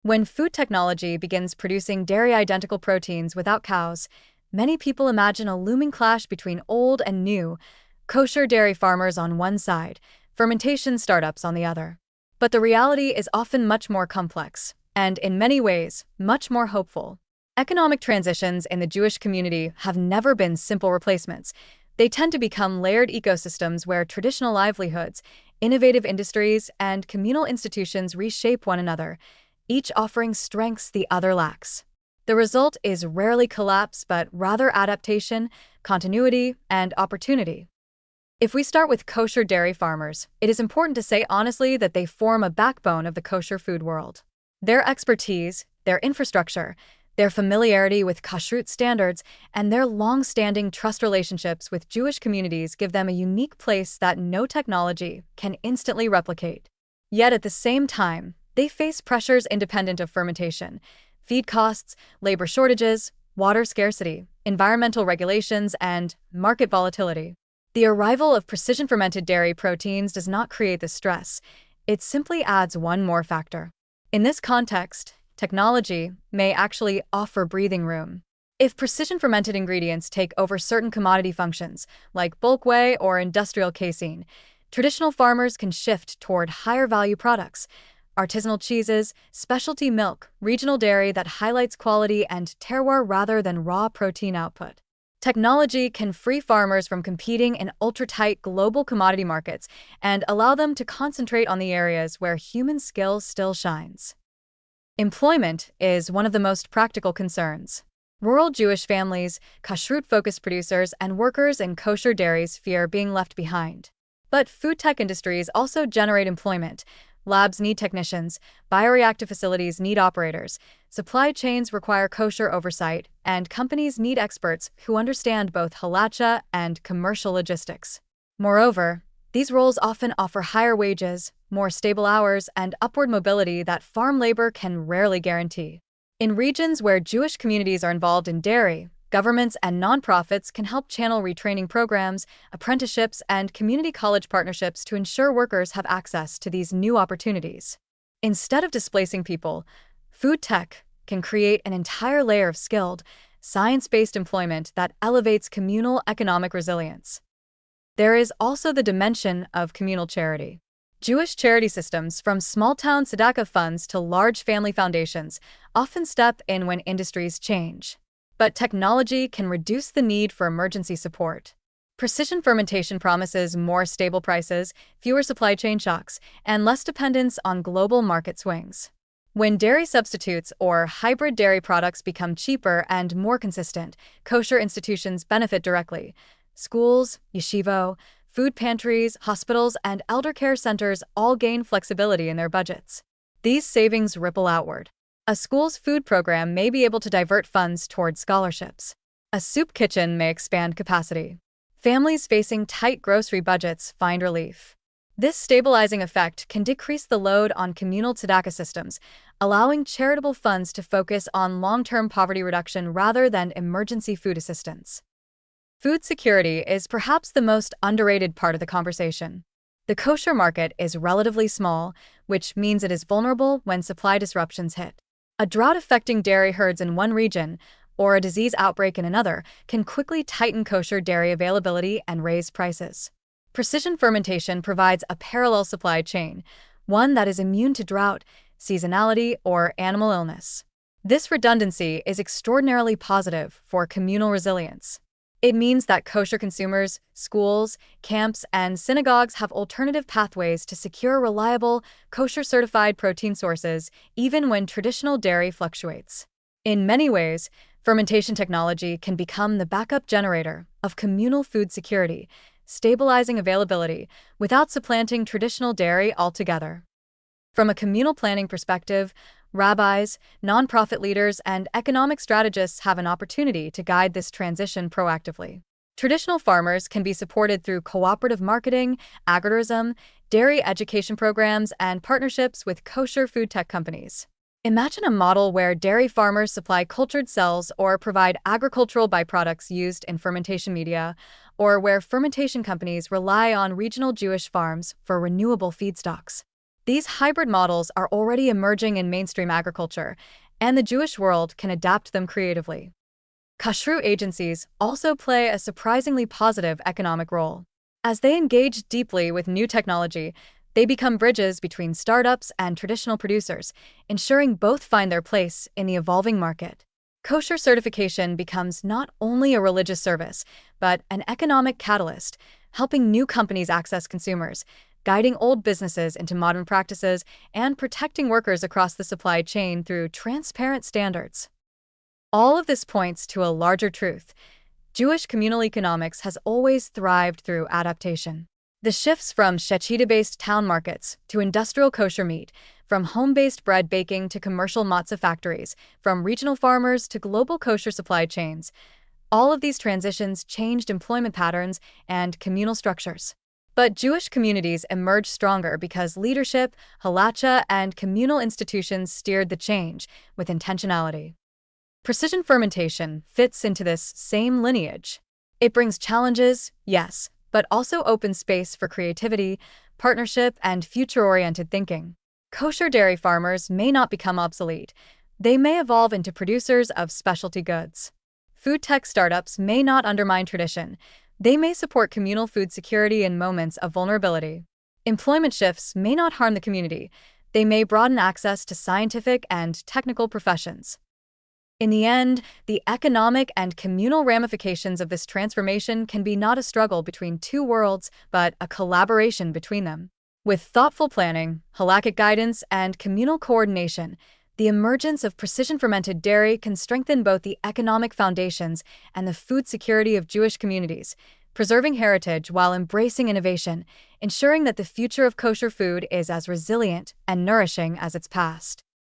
When food technology begins producing dairy-identical proteins without cows, many people imagine a looming clash between old and new, kosher dairy farmers on one side, fermentation startups on the other. But the reality is often much more complex, and in many ways, much more hopeful. Economic transitions in the Jewish community have never been simple replacements. They tend to become layered ecosystems where traditional livelihoods, innovative industries, and communal institutions reshape one another, each offering strengths the other lacks. The result is rarely collapse, but rather adaptation, continuity, and opportunity. If we start with kosher dairy farmers, it is important to say honestly that they form a backbone of the kosher food world. Their expertise, their infrastructure, their familiarity with kashrut standards, and their long-standing trust relationships with Jewish communities give them a unique place that no technology can instantly replicate. Yet at the same time, they face pressures independent of fermentation: feed costs, labor shortages, water scarcity, environmental regulations, and market volatility. The arrival of precision-fermented dairy proteins does not create this stress. It simply adds one more factor. In this context, technology may actually offer breathing room. If precision-fermented ingredients take over certain commodity functions, like bulk whey or industrial casein, traditional farmers can shift toward higher-value products: artisanal cheeses, specialty milk, regional dairy that highlights quality and terroir rather than raw protein output. Technology can free farmers from competing in ultra-tight global commodity markets and allow them to concentrate on the areas where human skill still shines. Employment is one of the most practical concerns. Rural Jewish families, kashrut-focused producers, and workers in kosher dairies fear being left behind. But food tech industries also generate employment. Labs need technicians, bioreactor facilities need operators, supply chains require kosher oversight, and companies need experts who understand both halacha and commercial logistics. Moreover, these roles often offer higher wages, more stable hours, and upward mobility that farm labor can rarely guarantee. In regions where Jewish communities are involved in dairy, governments and nonprofits can help channel retraining programs, apprenticeships, and community college partnerships to ensure workers have access to these new opportunities. Instead of displacing people, food tech can create an entire layer of skilled, science-based employment that elevates communal economic resilience. There is also the dimension of communal charity. Jewish charity systems, from small-town tzedakah funds to large family foundations, often step in when industries change. But technology can reduce the need for emergency support. Precision fermentation promises more stable prices, fewer supply chain shocks, and less dependence on global market swings. When dairy substitutes or hybrid dairy products become cheaper and more consistent, kosher institutions benefit directly. Schools, yeshivo, food pantries, hospitals, and elder care centers all gain flexibility in their budgets. These savings ripple outward. A school's food program may be able to divert funds toward scholarships. A soup kitchen may expand capacity. Families facing tight grocery budgets find relief. This stabilizing effect can decrease the load on communal tzedakah systems, allowing charitable funds to focus on long-term poverty reduction rather than emergency food assistance. Food security is perhaps the most underrated part of the conversation. The kosher market is relatively small, which means it is vulnerable when supply disruptions hit. A drought affecting dairy herds in one region, or a disease outbreak in another, can quickly tighten kosher dairy availability and raise prices. Precision fermentation provides a parallel supply chain, one that is immune to drought, seasonality, or animal illness. This redundancy is extraordinarily positive for communal resilience. It means that kosher consumers, schools, camps, and synagogues have alternative pathways to secure reliable, kosher-certified protein sources, even when traditional dairy fluctuates. In many ways, fermentation technology can become the backup generator of communal food security, stabilizing availability without supplanting traditional dairy altogether. From a communal planning perspective, rabbis, nonprofit leaders, and economic strategists have an opportunity to guide this transition proactively. Traditional farmers can be supported through cooperative marketing, agritourism, dairy education programs, and partnerships with kosher food tech companies. Imagine a model where dairy farmers supply cultured cells or provide agricultural byproducts used in fermentation media, or where fermentation companies rely on regional Jewish farms for renewable feedstocks. These hybrid models are already emerging in mainstream agriculture, and the Jewish world can adapt them creatively. Kosher agencies also play a surprisingly positive economic role. As they engage deeply with new technology, they become bridges between startups and traditional producers, ensuring both find their place in the evolving market. Kosher certification becomes not only a religious service, but an economic catalyst, helping new companies access consumers, guiding old businesses into modern practices, and protecting workers across the supply chain through transparent standards. All of this points to a larger truth. Jewish communal economics has always thrived through adaptation. The shifts from shechita-based town markets to industrial kosher meat, from home-based bread baking to commercial matzah factories, from regional farmers to global kosher supply chains, all of these transitions changed employment patterns and communal structures. But Jewish communities emerged stronger because leadership, halacha, and communal institutions steered the change with intentionality. Precision fermentation fits into this same lineage. It brings challenges, yes, but also opens space for creativity, partnership, and future-oriented thinking. Kosher dairy farmers may not become obsolete. They may evolve into producers of specialty goods. Food tech startups may not undermine tradition. They may support communal food security in moments of vulnerability. Employment shifts may not harm the community. They may broaden access to scientific and technical professions. In the end, the economic and communal ramifications of this transformation can be not a struggle between two worlds, but a collaboration between them. With thoughtful planning, halakhic guidance, and communal coordination, the emergence of precision-fermented dairy can strengthen both the economic foundations and the food security of Jewish communities, preserving heritage while embracing innovation, ensuring that the future of kosher food is as resilient and nourishing as its past.